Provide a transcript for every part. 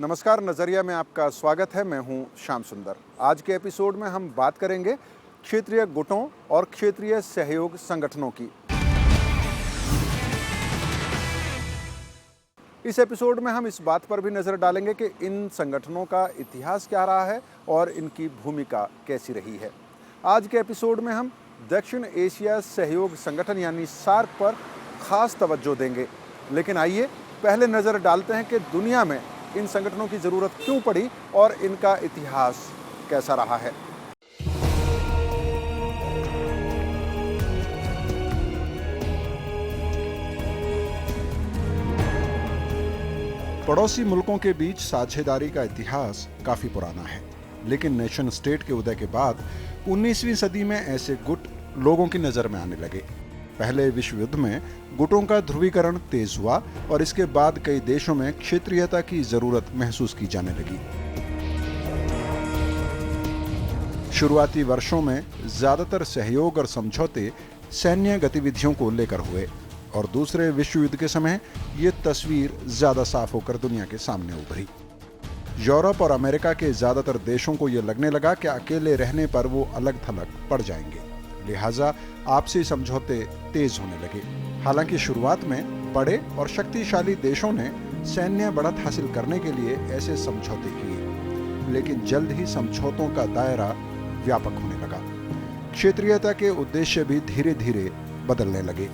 नमस्कार, नज़रिया में आपका स्वागत है। मैं हूं श्याम सुंदर। आज के एपिसोड में हम बात करेंगे क्षेत्रीय गुटों और क्षेत्रीय सहयोग संगठनों की। इस एपिसोड में हम इस बात पर भी नज़र डालेंगे कि इन संगठनों का इतिहास क्या रहा है और इनकी भूमिका कैसी रही है। आज के एपिसोड में हम दक्षिण एशिया सहयोग संगठन यानी सार्क पर खास तवज्जो देंगे। लेकिन आइए पहले नज़र डालते हैं कि दुनिया में इन संगठनों की ज़रूरत क्यों पड़ी और इनका इतिहास कैसा रहा है। पड़ोसी मुल्कों के बीच साझेदारी का इतिहास काफ़ी पुराना है, लेकिन नेशन स्टेट के उदय के बाद 19वीं सदी में ऐसे गुट लोगों की नज़र में आने लगे। पहले विश्व युद्ध में गुटों का ध्रुवीकरण तेज हुआ और इसके बाद कई देशों में क्षेत्रीयता की जरूरत महसूस की जाने लगी। शुरुआती वर्षों में ज्यादातर सहयोग और समझौते सैन्य गतिविधियों को लेकर हुए और दूसरे विश्व युद्ध के समय ये तस्वीर ज्यादा साफ होकर दुनिया के सामने उभरी। यूरोप और अमेरिका के ज्यादातर देशों को यह लगने लगा कि अकेले रहने पर वो अलग थलग पड़ जाएंगे, लिहाजा आपसी समझौते तेज होने लगे। हालांकि शुरुआत में बड़े और शक्तिशाली देशों ने सैन्य बढ़त हासिल करने के लिए ऐसे समझौते किए, लेकिन जल्द ही समझौतों का दायरा व्यापक होने लगा। क्षेत्रीयता के उद्देश्य भी धीरे धीरे बदलने लगे।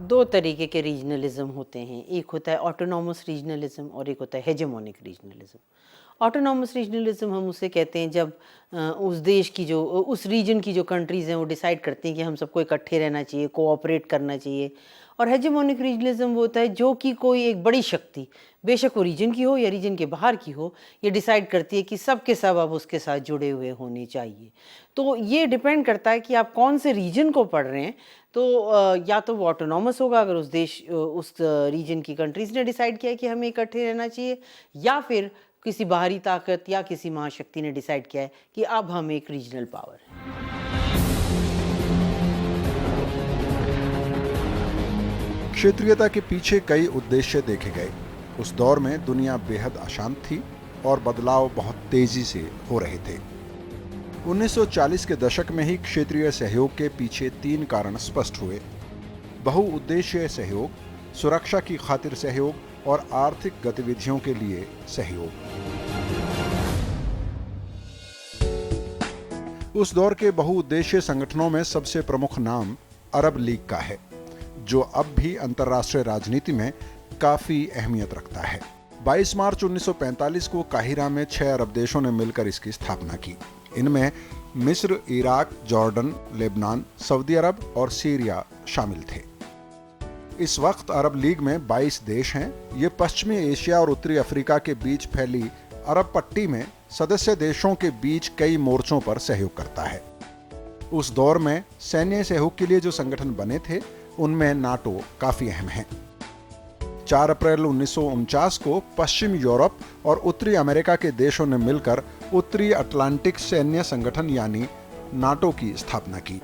दो तरीके के रीजनलिज्म होते हैं, एक होता है ऑटोनॉमस रीजनलिज्म और एक होता है हेजेमोनिक रीजनलिज्म। ऑटोनॉमस रीजनलिज्म हम उसे कहते हैं जब उस देश की जो उस रीजन की जो कंट्रीज़ हैं वो डिसाइड करती हैं कि हम सबको इकट्ठे रहना चाहिए, कोऑपरेट करना चाहिए। और हेजेमोनिक रीजनलिज्म वो होता है जो कि कोई एक बड़ी शक्ति, बेशक वो रीजन की हो या रीजन के बाहर की हो, ये डिसाइड करती है कि सब के सब अब उसके साथ जुड़े हुए होने चाहिए। तो ये डिपेंड करता है कि आप कौन से रीजन को पढ़ रहे हैं। तो या तो वो ऑटोनॉमस होगा अगर उस रीजन की कंट्रीज़ ने डिसाइड किया है कि हमें इकट्ठे रहना चाहिए, या फिर किसी बाहरी ताकत या किसी महाशक्ति ने डिसाइड किया है कि अब हम एक रीजनल पावर हैं। क्षेत्रीयता के पीछे कई उद्देश्य देखे गए। उस दौर में दुनिया बेहद अशांत थी और बदलाव बहुत तेजी से हो रहे थे। 1940 के दशक में ही क्षेत्रीय सहयोग के पीछे 3 कारण स्पष्ट हुए: बहुउद्देशीय सहयोग, सुरक्षा की खातिर सहयोग और आर्थिक गतिविधियों के लिए सहयोग। उस दौर के बहुउद्देशीय संगठनों में सबसे प्रमुख नाम अरब लीग का है, जो अब भी अंतर्राष्ट्रीय राजनीति में काफी अहमियत रखता है। 22 मार्च 1945 को काहिरा में 6 अरब देशों ने मिलकर इसकी स्थापना की। इनमें मिस्र, इराक, जॉर्डन, लेबनान, सऊदी अरब और सीरिया शामिल थे। इस वक्त अरब लीग में 22 देश हैं। ये पश्चिमी एशिया और उत्तरी अफ्रीका के बीच फैली अरब पट्टी में सदस्य देशों के बीच कई मोर्चों पर सहयोग करता है। उस दौर में सैन्य सहयोग के लिए जो संगठन बने थे उनमें नाटो काफी अहम है। 4 अप्रैल 1949 को पश्चिम यूरोप और उत्तरी अमेरिका के देशों ने मिलकर उत्तरी अटलांटिक सैन्य संगठन यानी नाटो की स्थापना की।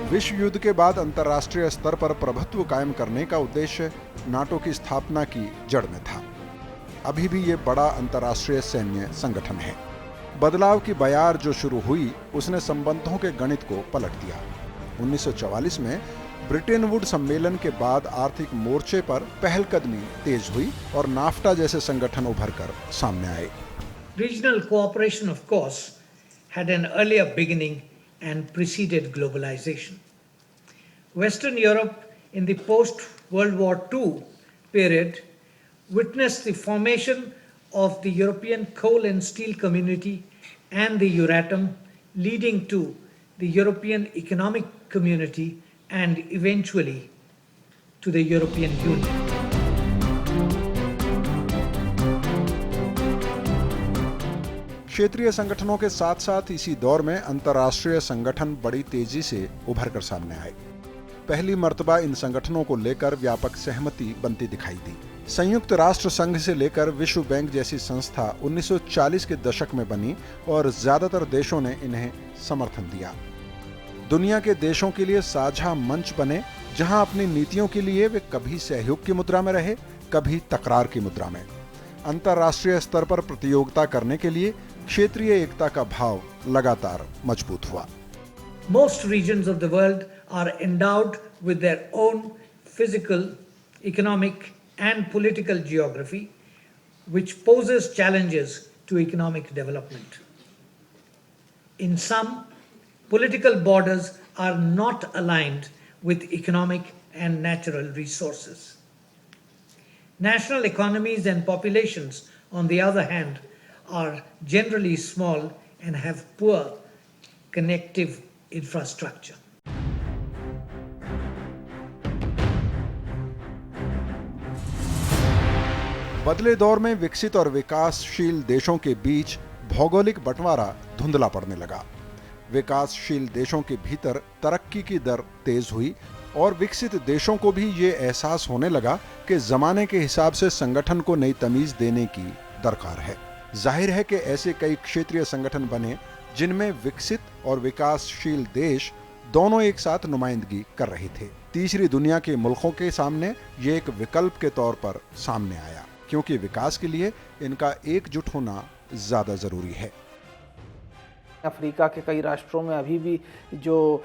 विश्व युद्ध के बाद अंतर्राष्ट्रीय स्तर पर प्रभुत्व कायम करने का उद्देश्य नाटो की स्थापना की जड़ में था। अभी भी ये बड़ा अंतर्राष्ट्रीय सैन्य संगठन है। बदलाव की बयार जो शुरू हुई उसने संबंधों के गणित को पलट दिया। 1944 में ब्रिटेन वुड सम्मेलन के बाद आर्थिक मोर्चे पर पहलकदमी तेज हुई और नाफ्टा जैसे संगठन उभर कर सामने आए। Regional cooperation, of course, had an earlier beginning and preceded globalization. Western Europe in the post-World War II period witnessed the formation of the European Coal and Steel Community and the Euratom, leading to the European Economic Community and eventually to the European Union. क्षेत्रीय संगठनों के साथ साथ इसी दौर में अंतर्राष्ट्रीय संगठन बड़ी तेजी से उभर कर सामने आए। पहली मर्तबा इन संगठनों को लेकर व्यापक सहमति बनती दिखाई दी। संयुक्त राष्ट्र संघ से लेकर विश्व बैंक जैसी संस्था 1940 के दशक में बनी और ज्यादातर देशों ने इन्हें समर्थन दिया। दुनिया के देशों के लिए साझा मंच बने, जहां अपनी नीतियों के लिए वे कभी सहयोग की मुद्रा में रहे, कभी तकरार की मुद्रा में। अंतर्राष्ट्रीय स्तर पर प्रतियोगिता करने के लिए क्षेत्रीय एकता का भाव लगातार मजबूत हुआ। Most regions of the world are endowed with their own physical, economic, and political geography, which poses challenges to economic development. In some, political borders are not aligned with economic and natural resources. National economies and populations, on the other hand, are generally small and have poor connective infrastructure. बदले दौर में विकसित और विकासशील देशों के बीच भौगोलिक बंटवारा धुंधला पड़ने लगा। विकासशील देशों के भीतर तरक्की की दर तेज हुई और विकसित देशों को भी ये एहसास होने लगा कि जमाने के हिसाब से संगठन को नई तमीज देने की दरकार है। जाहिर है कि ऐसे कई क्षेत्रीय संगठन बने जिनमें विकसित और विकासशील देश दोनों एक साथ नुमाइंदगी कर रहे थे। तीसरी दुनिया के मुल्कों के सामने ये एक विकल्प के तौर पर सामने आया, क्योंकि विकास के लिए इनका एकजुट होना ज्यादा जरूरी है। अफ्रीका के कई राष्ट्रों में अभी भी जो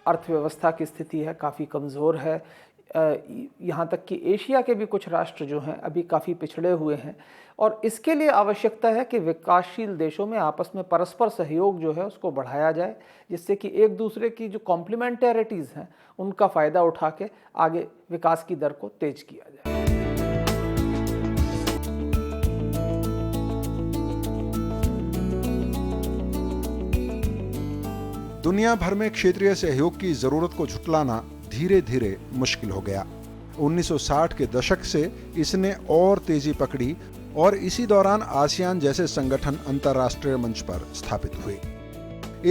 अर्थव्यवस्था की स्थिति है काफ़ी कमज़ोर है। यहाँ तक कि एशिया के भी कुछ राष्ट्र जो हैं अभी काफ़ी पिछड़े हुए हैं और इसके लिए आवश्यकता है कि विकासशील देशों में आपस में परस्पर सहयोग जो है उसको बढ़ाया जाए, जिससे कि एक दूसरे की जो कॉम्प्लीमेंटरिटीज़ हैं उनका फ़ायदा उठा के आगे विकास की दर को तेज किया जाए। दुनिया भर में क्षेत्रीय सहयोग की जरूरत को झुटलाना धीरे धीरे मुश्किल हो गया। 1960 के दशक से इसने और तेजी पकड़ी और इसी दौरान आसियान जैसे संगठन अंतर्राष्ट्रीय मंच पर स्थापित हुए।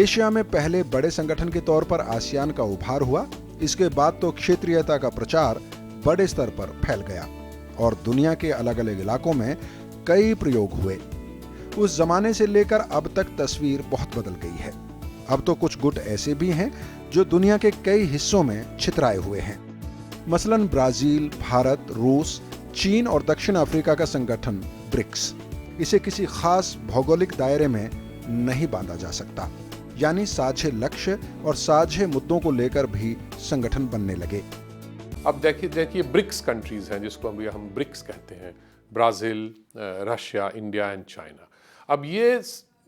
एशिया में पहले बड़े संगठन के तौर पर आसियान का उभार हुआ। इसके बाद तो क्षेत्रीयता का प्रचार बड़े स्तर पर फैल गया और दुनिया के अलग अलग इलाकों में कई प्रयोग हुए। उस जमाने से लेकर अब तक तस्वीर बहुत बदल गई है। अब तो कुछ गुट ऐसे भी हैं जो दुनिया के कई हिस्सों में छितराए हुए हैं। मसलन ब्राजील, भारत, रूस, चीन और दक्षिण अफ्रीका का संगठन ब्रिक्स। इसे किसी खास भौगोलिक दायरे में नहीं बांधा जा सकता, यानी साझे लक्ष्य और साझे मुद्दों को लेकर भी संगठन बनने लगे। अब देखिए ब्रिक्स कंट्रीज हैं जिसको अभी हम ब्रिक्स कहते हैं, Brazil, Russia, India and China. अब ये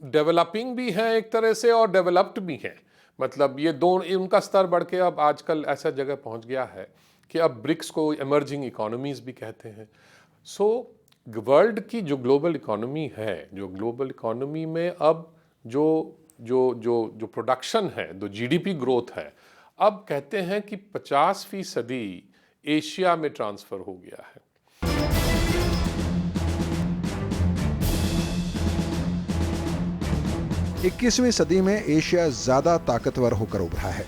डेवलपिंग भी है एक तरह से और डेवलप्ड भी हैं। मतलब ये दोनों, उनका स्तर बढ़ के अब आजकल ऐसा जगह पहुंच गया है कि अब ब्रिक्स को इमर्जिंग इकोनॉमीज भी कहते हैं। सो वर्ल्ड की जो ग्लोबल इकोनॉमी है, जो ग्लोबल इकोनॉमी में अब जो जो जो जो प्रोडक्शन है, जो जीडीपी ग्रोथ है, अब कहते हैं कि 50% एशिया में ट्रांसफर हो गया है। 21वीं सदी में एशिया ज्यादा ताकतवर होकर उभरा है,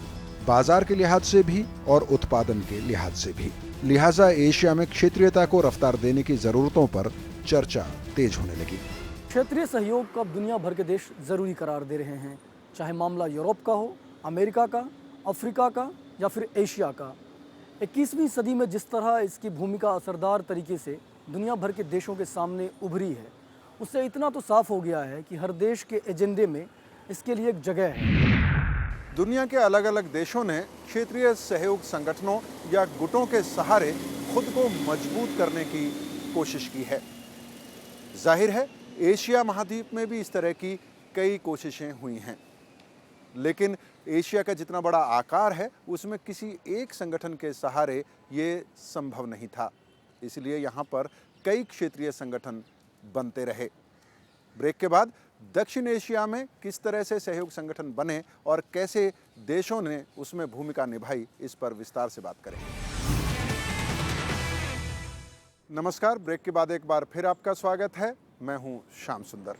बाजार के लिहाज से भी और उत्पादन के लिहाज से भी। लिहाजा एशिया में क्षेत्रीयता को रफ्तार देने की जरूरतों पर चर्चा तेज होने लगी। क्षेत्रीय सहयोग को अब दुनिया भर के देश जरूरी करार दे रहे हैं, चाहे मामला यूरोप का हो, अमेरिका का, अफ्रीका का या फिर एशिया का। 21वीं सदी में जिस तरह इसकी भूमिका असरदार तरीके से दुनिया भर के देशों के सामने उभरी है, उससे इतना तो साफ हो गया है कि हर देश के एजेंडे में इसके लिए एक जगह है। दुनिया के अलग अलग देशों ने क्षेत्रीय सहयोग संगठनों या गुटों के सहारे खुद को मजबूत करने की कोशिश की है। जाहिर है एशिया महाद्वीप में भी इस तरह की कई कोशिशें हुई हैं, लेकिन एशिया का जितना बड़ा आकार है उसमें किसी एक संगठन के सहारे ये संभव नहीं था। इसलिए यहाँ पर कई क्षेत्रीय संगठन बनते रहे। ब्रेक के बाद दक्षिण एशिया में किस तरह से सहयोग संगठन बने और कैसे देशों ने उसमें भूमिका निभाई, इस पर विस्तार से बात करेंगे। नमस्कार, ब्रेक के बाद एक बार फिर आपका स्वागत है। मैं हूं श्याम सुंदर।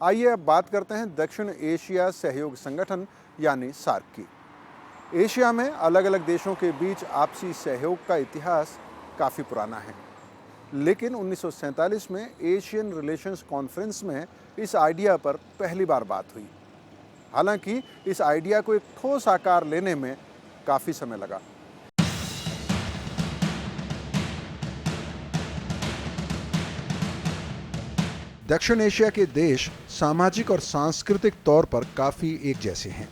आइए अब बात करते हैं दक्षिण एशिया सहयोग संगठन यानी सार्क की। एशिया में अलग अलग देशों के बीच आपसी सहयोग का इतिहास काफ़ी पुराना है, लेकिन 1947 में एशियन रिलेशंस कॉन्फ्रेंस में इस आइडिया पर पहली बार बात हुई। हालांकि इस आइडिया को एक ठोस आकार लेने में काफी समय लगा। दक्षिण एशिया के देश सामाजिक और सांस्कृतिक तौर पर काफी एक जैसे हैं।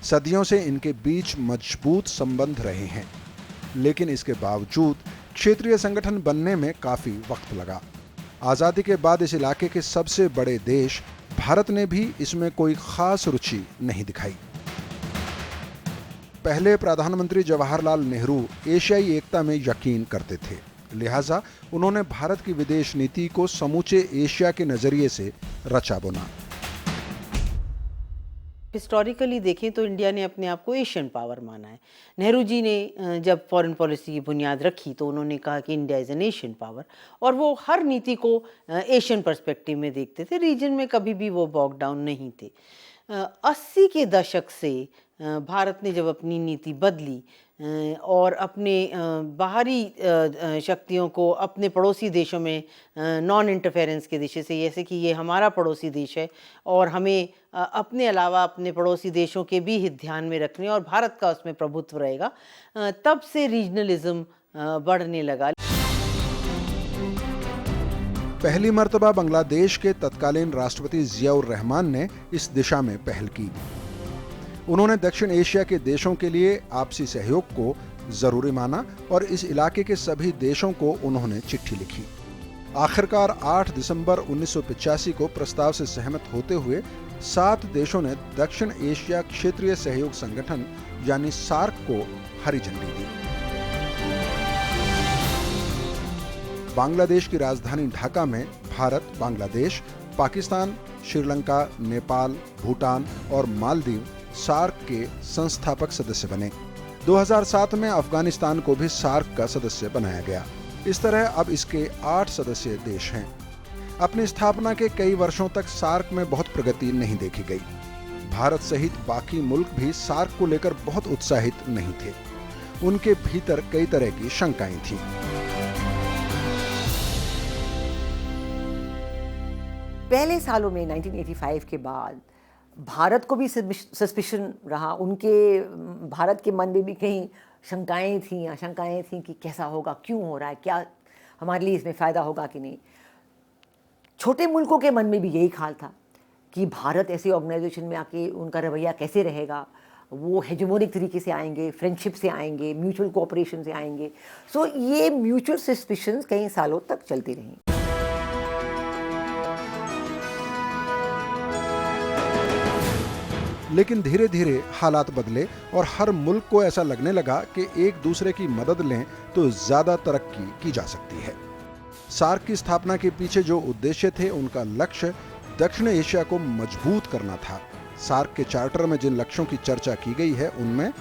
सदियों से इनके बीच मजबूत संबंध रहे हैं, लेकिन इसके बावजूद क्षेत्रीय संगठन बनने में काफी वक्त लगा। आजादी के बाद इस इलाके के सबसे बड़े देश भारत ने भी इसमें कोई खास रुचि नहीं दिखाई। पहले प्रधानमंत्री जवाहरलाल नेहरू एशियाई एकता में यकीन करते थे, लिहाजा उन्होंने भारत की विदेश नीति को समूचे एशिया के नजरिए से रचा बुना। हिस्टोरिकली देखें तो इंडिया ने अपने आप को एशियन पावर माना है। नेहरू जी ने जब फॉरेन पॉलिसी की बुनियाद रखी तो उन्होंने कहा कि India is an Asian power, और वो हर नीति को एशियन पर्सपेक्टिव में देखते थे। रीजन में कभी भी वो बॉक डाउन नहीं थे। 80 के दशक से भारत ने जब अपनी नीति बदली और अपने बाहरी शक्तियों को अपने पड़ोसी देशों में नॉन इंटरफेरेंस के दिशा से, जैसे कि ये हमारा पड़ोसी देश है और हमें अपने अलावा अपने पड़ोसी देशों के भी हित ध्यान में रखने और भारत का उसमें प्रभुत्व रहेगा, तब से रीजनलिज्म बढ़ने लगा। पहली मर्तबा बांग्लादेश के तत्कालीन राष्ट्रपति जियाउर रहमान ने इस दिशा में पहल की। उन्होंने दक्षिण एशिया के देशों के लिए आपसी सहयोग को जरूरी माना और इस इलाके के सभी देशों को उन्होंने चिट्ठी लिखी। आखिरकार 8 दिसंबर 1985 को प्रस्ताव से सहमत होते हुए 7 देशों ने दक्षिण एशिया क्षेत्रीय सहयोग संगठन यानी सार्क को हरी झंडी दी। बांग्लादेश की राजधानी ढाका में भारत, बांग्लादेश, पाकिस्तान, श्रीलंका, नेपाल, भूटान और मालदीव सार्क के संस्थापक सदस्य बने। 2007 में अफगानिस्तान को भी सार्क का सदस्य बनाया गया। इस तरह अब इसके 8 सदस्य देश हैं। अपनी स्थापना के कई वर्षों तक सार्क में बहुत प्रगति नहीं देखी गई। भारत सहित बाकी मुल्क भी सार्क को लेकर बहुत उत्साहित नहीं थे। उनके भीतर कई तरह की शंकाएं थीं। पहले सालों में 1985 के बाद भारत को भी सस्पिशन रहा, उनके भारत के मन में भी कहीं शंकाएं थीं, आशंकाएं थीं कि कैसा होगा, क्यों हो रहा है, क्या हमारे लिए इसमें फ़ायदा होगा कि नहीं। छोटे मुल्कों के मन में भी यही ख्याल था कि भारत ऐसे ऑर्गेनाइजेशन में आके उनका रवैया कैसे रहेगा, वो हेजेमोनिक तरीके से आएंगे, फ्रेंडशिप से आएंगे, म्यूचुअल कोऑपरेशन से आएंगे। सो ये म्यूचुअल सस्पिशंस कई सालों तक चलती रहीं। लेकिन धीरे धीरे हालात बदले और हर मुल्क को ऐसा लगने लगा कि एक दूसरे की मदद लें तो ज्यादा तरक्की की जा सकती है। सार्क की स्थापना के पीछे जो उद्देश्य थे, उनका लक्ष्य दक्षिण एशिया को मजबूत करना था। सार्क के चार्टर में जिन लक्ष्यों की चर्चा की गई है, उनमें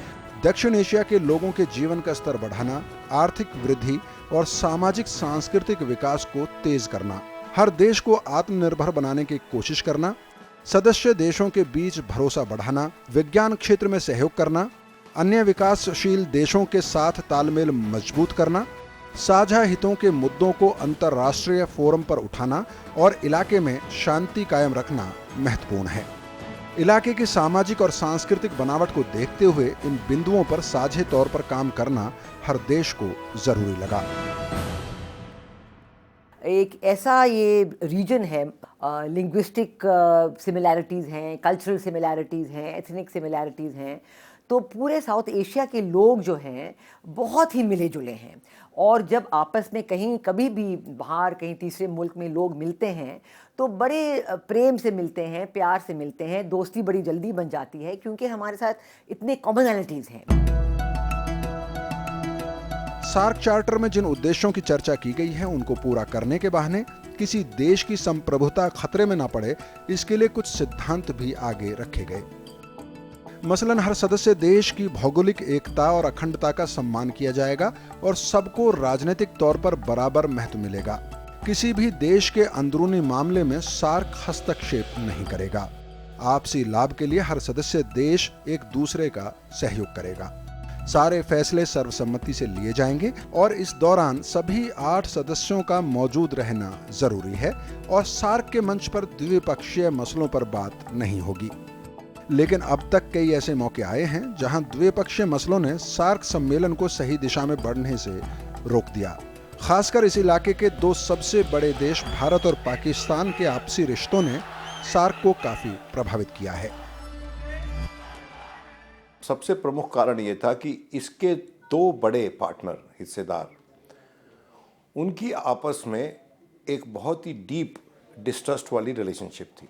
दक्षिण एशिया के लोगों के जीवन का स्तर बढ़ाना, आर्थिक वृद्धि और सामाजिक सांस्कृतिक विकास को तेज करना, हर देश को आत्मनिर्भर बनाने की कोशिश करना, सदस्य देशों के बीच भरोसा बढ़ाना, विज्ञान क्षेत्र में सहयोग करना, अन्य विकासशील देशों के साथ तालमेल मजबूत करना, साझा हितों के मुद्दों को अंतर्राष्ट्रीय फोरम पर उठाना और इलाके में शांति कायम रखना महत्वपूर्ण है। इलाके की सामाजिक और सांस्कृतिक बनावट को देखते हुए इन बिंदुओं पर साझे तौर पर काम करना हर देश को जरूरी लगा। एक ऐसा ये रीजन है, लिंग्विस्टिक सिमिलैरिटीज़ हैं, कल्चरल सिमिलैरिटीज़ हैं, एथनिक सिमिलैरिटीज़ हैं, तो पूरे साउथ एशिया के लोग जो हैं बहुत ही मिले जुले हैं। और जब आपस में कहीं कभी भी बाहर कहीं तीसरे मुल्क में लोग मिलते हैं तो बड़े प्रेम से मिलते हैं, प्यार से मिलते हैं, दोस्ती बड़ी जल्दी बन जाती है क्योंकि हमारे साथ इतने कॉमनैलिटीज़ हैं। सार्क चार्टर में जिन उद्देश्यों की चर्चा की गई है, उनको पूरा करने के बहाने किसी देश की संप्रभुता खतरे में न पड़े, इसके लिए कुछ सिद्धांत भी आगे रखे गए। मसलन हर सदस्य देश की भौगोलिक एकता और अखंडता का सम्मान किया जाएगा और सबको राजनीतिक तौर पर बराबर महत्व मिलेगा। किसी भी देश के अंदरूनी मामले में सार्क हस्तक्षेप नहीं करेगा। आपसी लाभ के लिए हर सदस्य देश एक दूसरे का सहयोग करेगा। सारे फैसले सर्वसम्मति से लिए जाएंगे और इस दौरान सभी 8 सदस्यों का मौजूद रहना जरूरी है और सार्क के मंच पर द्विपक्षीय मसलों पर बात नहीं होगी। लेकिन अब तक कई ऐसे मौके आए हैं जहां द्विपक्षीय मसलों ने सार्क सम्मेलन को सही दिशा में बढ़ने से रोक दिया। खासकर इस इलाके के दो सबसे बड़े देश भारत और पाकिस्तान के आपसी रिश्तों ने सार्क को काफी प्रभावित किया है। सबसे प्रमुख कारण ये था कि इसके दो बड़े पार्टनर हिस्सेदार, उनकी आपस में एक बहुत ही डीप डिस्ट्रस्ट वाली रिलेशनशिप थी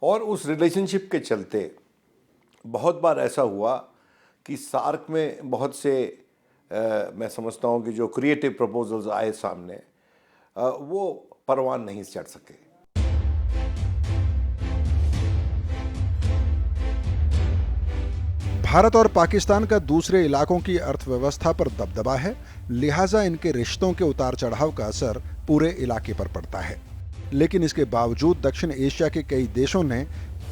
और उस रिलेशनशिप के चलते बहुत बार ऐसा हुआ कि सार्क में बहुत से मैं समझता हूँ कि जो क्रिएटिव प्रपोजल्स आए सामने वो परवान नहीं चढ़ सके। भारत और पाकिस्तान का दूसरे इलाकों की अर्थव्यवस्था पर दबदबा है, लिहाजा इनके रिश्तों के उतार चढ़ाव का असर पूरे इलाके पर पड़ता है। लेकिन इसके बावजूद दक्षिण एशिया के कई देशों ने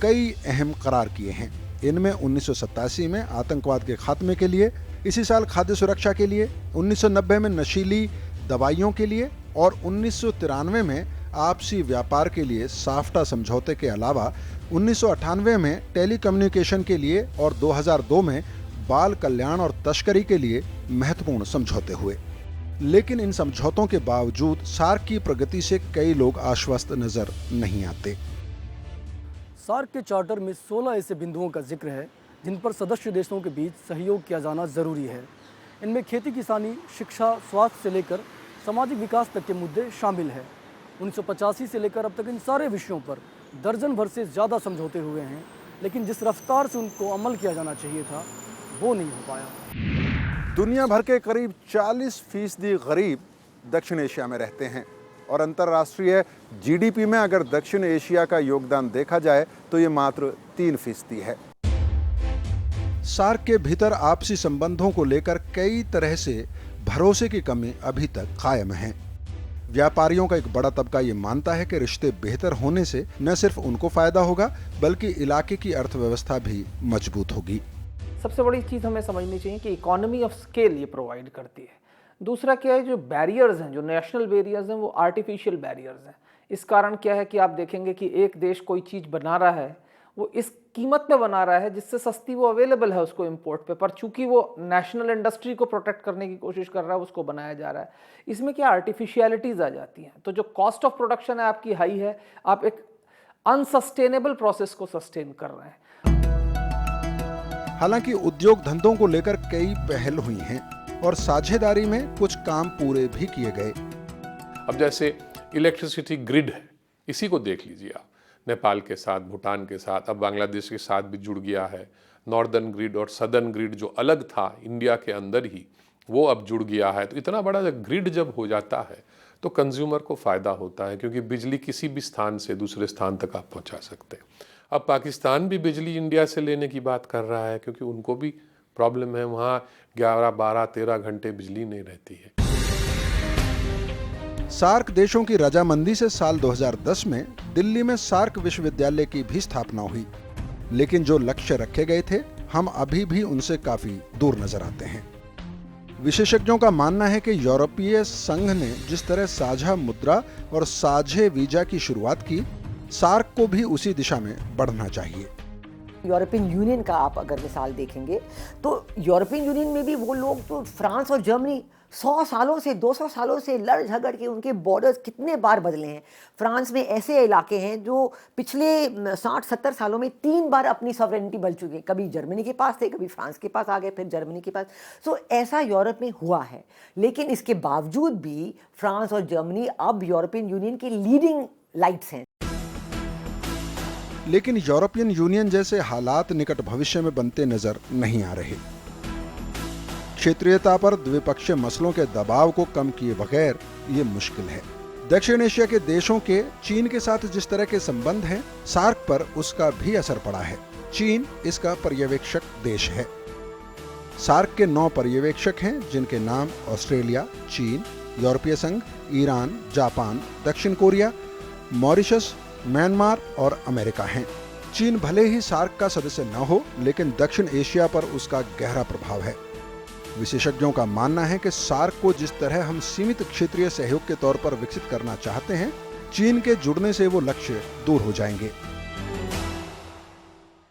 कई अहम करार किए हैं। इनमें 1987 में आतंकवाद के खात्मे के लिए, इसी साल खाद्य सुरक्षा के लिए, 1990 में नशीली दवाइयों के लिए और 1993 में आपसी व्यापार के लिए साफ्टा समझौते के अलावा 1998 में टेलीकम्युनिकेशन के लिए और 2002 में बाल कल्याण और तस्करी के लिए महत्वपूर्ण समझौते हुए। लेकिन इन समझौतों के बावजूद सार्क की प्रगति से कई लोग आश्वस्त नजर नहीं आते। सार्क के चार्टर में 16 ऐसे बिंदुओं का जिक्र है जिन पर सदस्य देशों के बीच सहयोग किया जाना जरूरी है। इनमें खेती किसानी, शिक्षा, स्वास्थ्य से लेकर सामाजिक विकास तक के मुद्दे शामिल हैं। 1985 से लेकर अब तक इन सारे विषयों पर दर्जन भर से ज़्यादा समझौते हुए हैं, लेकिन जिस रफ्तार से उनको अमल किया जाना चाहिए था वो नहीं हो पाया। दुनिया भर के करीब 40% गरीब दक्षिण एशिया में रहते हैं और अंतर्राष्ट्रीय जीडीपी में अगर दक्षिण एशिया का योगदान देखा जाए तो ये मात्र 3% है। सार्क के भीतर आपसी संबंधों को लेकर कई तरह से भरोसे की कमी अभी तक कायम है। व्यापारियों का एक बड़ा तबका ये मानता है कि रिश्ते बेहतर होने से न सिर्फ उनको फायदा होगा बल्कि इलाके की अर्थव्यवस्था भी मजबूत होगी। सबसे बड़ी चीज़ हमें समझनी चाहिए कि इकोनॉमी ऑफ स्केल ये प्रोवाइड करती है। दूसरा क्या है, जो बैरियर्स हैं, जो नेशनल बैरियर्स हैं, वो आर्टिफिशियल बैरियर्स हैं। इस कारण क्या है कि आप देखेंगे कि एक देश कोई चीज़ बना रहा है, वो इस कीमत पे बना रहा है जिससे सस्ती वो अवेलेबल है उसको इंपोर्ट पे, पर चूंकि वो नेशनल इंडस्ट्री को प्रोटेक्ट करने की कोशिश कर रहा है उसको बनाया जा रहा है। इसमें क्या आर्टिफिशियलिटीज़ आ जाती हैं, तो जो कॉस्ट ऑफ प्रोडक्शन है आपकी हाई है, आप एक अनसस्टेनेबल प्रोसेस को सस्टेन कर रहे हैं। हालांकि उद्योग धंधों को लेकर कई पहल हुई हैं और साझेदारी में कुछ काम पूरे भी किए गए। अब जैसे इलेक्ट्रिसिटी ग्रिड है, इसी को देख लीजिए आप, नेपाल के साथ, भूटान के साथ, अब बांग्लादेश के साथ भी जुड़ गया है। नॉर्दर्न ग्रिड और सदर्न ग्रिड जो अलग था इंडिया के अंदर ही, वो अब जुड़ गया है। तो इतना बड़ा ग्रिड जब हो जाता है तो कंज्यूमर को फ़ायदा होता है, क्योंकि बिजली किसी भी स्थान से दूसरे स्थान तक आप पहुंचा सकते हैं। अब पाकिस्तान भी बिजली इंडिया से लेने की बात कर रहा है, क्योंकि उनको भी प्रॉब्लम है, वहाँ 11, 12, 13 घंटे बिजली नहीं रहती है। सार्क देशों की रजामंदी से साल 2010 में दिल्ली में सार्क विश्वविद्यालय की भी स्थापना हुई, लेकिन जो लक्ष्य रखे गए थे हम अभी भी उनसे काफी दूर नजर आते हैं। विशेषज्ञों का मानना है कि यूरोपीय संघ ने जिस तरह साझा मुद्रा और साझे वीजा की शुरुआत की, सार्क को भी उसी दिशा में बढ़ना चाहिए। यूरोपियन यूनियन का आप अगर मिसाल देखेंगे तो यूरोपियन यूनियन में भी वो लोग तो फ्रांस और जर्मनी 100 सालों से 200 सालों से लड़ झगड़ के उनके बॉर्डर्स कितने बार बदले हैं। फ्रांस में ऐसे इलाके हैं जो पिछले 60-70 सालों में 3 बार अपनी सॉवरेनिटी बदल चुके हैं। कभी जर्मनी के पास थे, कभी फ्रांस के पास आ गए, फिर जर्मनी के पास। सो ऐसा यूरोप में हुआ है, लेकिन इसके बावजूद भी फ्रांस और जर्मनी अब यूरोपियन यूनियन के लीडिंग लाइट्स हैं। लेकिन यूरोपियन यूनियन जैसे हालात निकट भविष्य में बनते नजर नहीं आ रहे। क्षेत्रीयता पर द्विपक्षीय मसलों के दबाव को कम किए बगैर ये मुश्किल है। दक्षिण एशिया के देशों के चीन के साथ जिस तरह के संबंध हैं, सार्क पर उसका भी असर पड़ा है। चीन इसका पर्यवेक्षक देश है। सार्क के 9 पर्यवेक्षक हैं, जिनके नाम ऑस्ट्रेलिया, चीन, यूरोपीय संघ, ईरान, जापान, दक्षिण कोरिया, मॉरिशस, म्यांमार और अमेरिका हैं। चीन भले ही सार्क का सदस्य न हो, लेकिन दक्षिण एशिया पर उसका गहरा प्रभाव है। विशेषज्ञों का मानना है कि सार्क को जिस तरह हम सीमित क्षेत्रीय सहयोग के तौर पर विकसित करना चाहते हैं, चीन के जुड़ने से वो लक्ष्य दूर हो जाएंगे।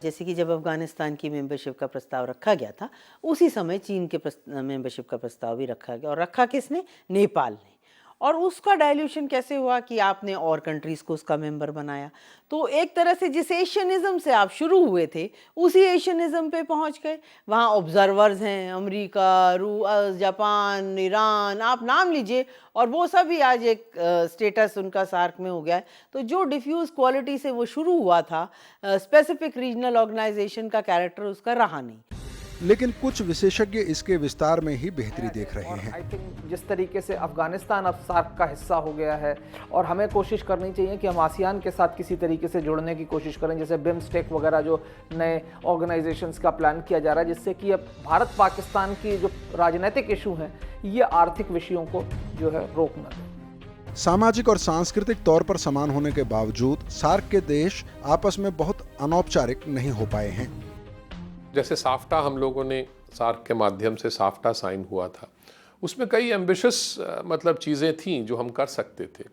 जैसे कि जब अफगानिस्तान की मेंबरशिप का प्रस्ताव रखा गया था, उसी समय चीन के मेंबरशिप का प्रस्ताव भी रखा गया, और रखा किसने? नेपाल ने। और उसका डाइल्यूशन कैसे हुआ कि आपने और कंट्रीज़ को उसका मेंबर बनाया। तो एक तरह से जिस एशियनिज़्म से आप शुरू हुए थे, उसी एशियनिज़्म पे पहुंच गए। वहाँ ऑब्जर्वर्स हैं, अमेरिका, रूस, जापान, ईरान, आप नाम लीजिए, और वो सभी आज एक स्टेटस उनका सार्क में हो गया है। तो जो डिफ्यूज़ क्वालिटी से वो शुरू हुआ था, स्पेसिफिक रीजनल ऑर्गेनाइजेशन का कैरेक्टर उसका रहा नहीं। लेकिन कुछ विशेषज्ञ इसके विस्तार में ही बेहतरी देख रहे हैं। आई थिंक जिस तरीके से अफगानिस्तान अब सार्क का हिस्सा हो गया है, और हमें कोशिश करनी चाहिए कि हम आसियान के साथ किसी तरीके से जुड़ने की कोशिश करें, जैसे बिम्स्टेक वगैरह जो नए ऑर्गेनाइजेशंस का प्लान किया जा रहा है, जिससे कि अब भारत पाकिस्तान की जो राजनीतिक इशू हैं, ये आर्थिक विषयों को जो है रोक न दें। सामाजिक और सांस्कृतिक तौर पर समान होने के बावजूद सार्क के देश आपस में बहुत अनौपचारिक नहीं हो पाए हैं। जैसे साफ्टा हम लोगों ने सार्क के माध्यम से साफ्टा साइन हुआ था, उसमें कई एम्बिशियस मतलब चीज़ें थीं जो हम कर सकते थे।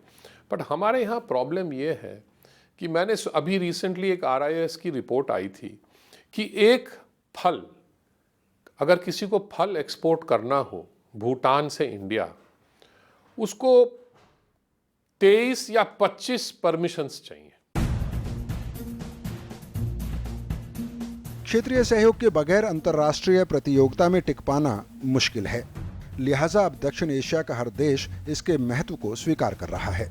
बट हमारे यहाँ प्रॉब्लम ये है कि मैंने अभी रिसेंटली एक RIS की रिपोर्ट आई थी कि एक फल, अगर किसी को फल एक्सपोर्ट करना हो भूटान से इंडिया, उसको 23 या 25 परमिशंस चाहिए। क्षेत्रीय सहयोग के बगैर अंतर्राष्ट्रीय प्रतियोगिता में टिक पाना मुश्किल है। लिहाजा अब दक्षिण एशिया का हर देश इसके महत्व को स्वीकार कर रहा है।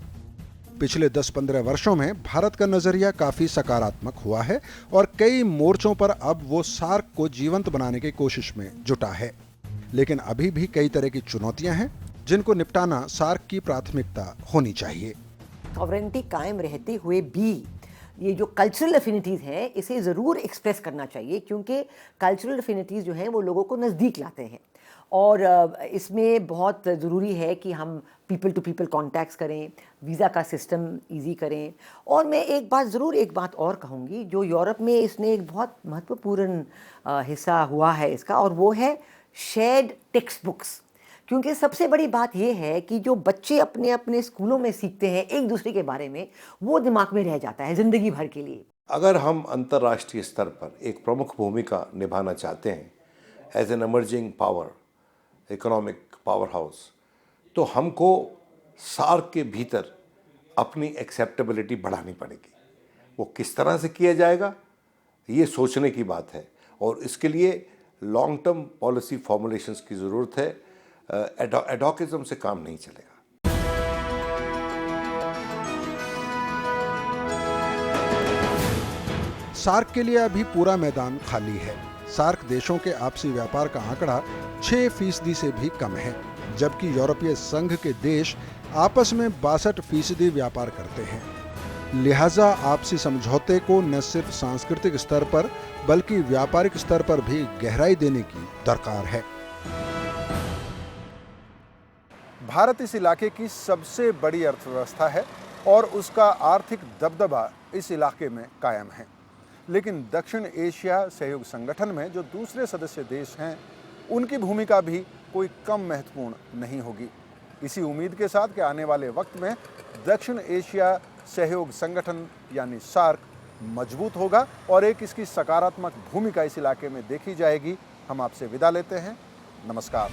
पिछले 10-15 वर्षों में भारत का नजरिया काफी सकारात्मक हुआ है और कई मोर्चों पर अब वो सार्क को जीवंत बनाने की कोशिश में जुटा है। लेकिन अभी भी कई तरह की चुनौतियां हैं जिनको निपटाना सार्क की प्राथमिकता होनी चाहिए। सॉवरेनिटी कायम रहते हुए भी ये जो कल्चरल अफिनिटीज़ हैं, इसे ज़रूर एक्सप्रेस करना चाहिए, क्योंकि कल्चरल अफिनिटीज़ जो हैं वो लोगों को नज़दीक लाते हैं। और इसमें बहुत ज़रूरी है कि हम पीपल टू पीपल कॉन्टैक्ट्स करें, वीज़ा का सिस्टम इजी करें। और मैं एक बात और कहूँगी, जो यूरोप में इसने एक बहुत महत्वपूर्ण हिस्सा हुआ है इसका, और वो है शेयर्ड टेक्स्ट बुक्स। क्योंकि सबसे बड़ी बात यह है कि जो बच्चे अपने अपने स्कूलों में सीखते हैं एक दूसरे के बारे में, वो दिमाग में रह जाता है ज़िंदगी भर के लिए। अगर हम अंतर्राष्ट्रीय स्तर पर एक प्रमुख भूमिका निभाना चाहते हैं as an emerging power, economic power house, तो हमको सार्क के भीतर अपनी एक्सेप्टेबिलिटी बढ़ानी पड़ेगी। वो किस तरह से किया जाएगा, ये सोचने की बात है, और इसके लिए लॉन्ग टर्म पॉलिसी फॉर्मुलेशंस की ज़रूरत है। एडॉकिज्म से काम नहीं चलेगा। सार्क के लिए अभी पूरा मैदान खाली है। सार्क देशों के आपसी व्यापार का आंकड़ा 6% से भी कम है, जबकि यूरोपीय संघ के देश आपस में 62% व्यापार करते हैं। लिहाजा आपसी समझौते को न सिर्फ सांस्कृतिक स्तर पर बल्कि व्यापारिक स्तर पर भी गहराई देने की दरकार है। भारत इस इलाके की सबसे बड़ी अर्थव्यवस्था है और उसका आर्थिक दबदबा इस इलाके में कायम है। लेकिन दक्षिण एशिया सहयोग संगठन में जो दूसरे सदस्य देश हैं, उनकी भूमिका भी कोई कम महत्वपूर्ण नहीं होगी। इसी उम्मीद के साथ कि आने वाले वक्त में दक्षिण एशिया सहयोग संगठन यानी सार्क मजबूत होगा और एक इसकी सकारात्मक भूमिका इस इलाके में देखी जाएगी, हम आपसे विदा लेते हैं। नमस्कार।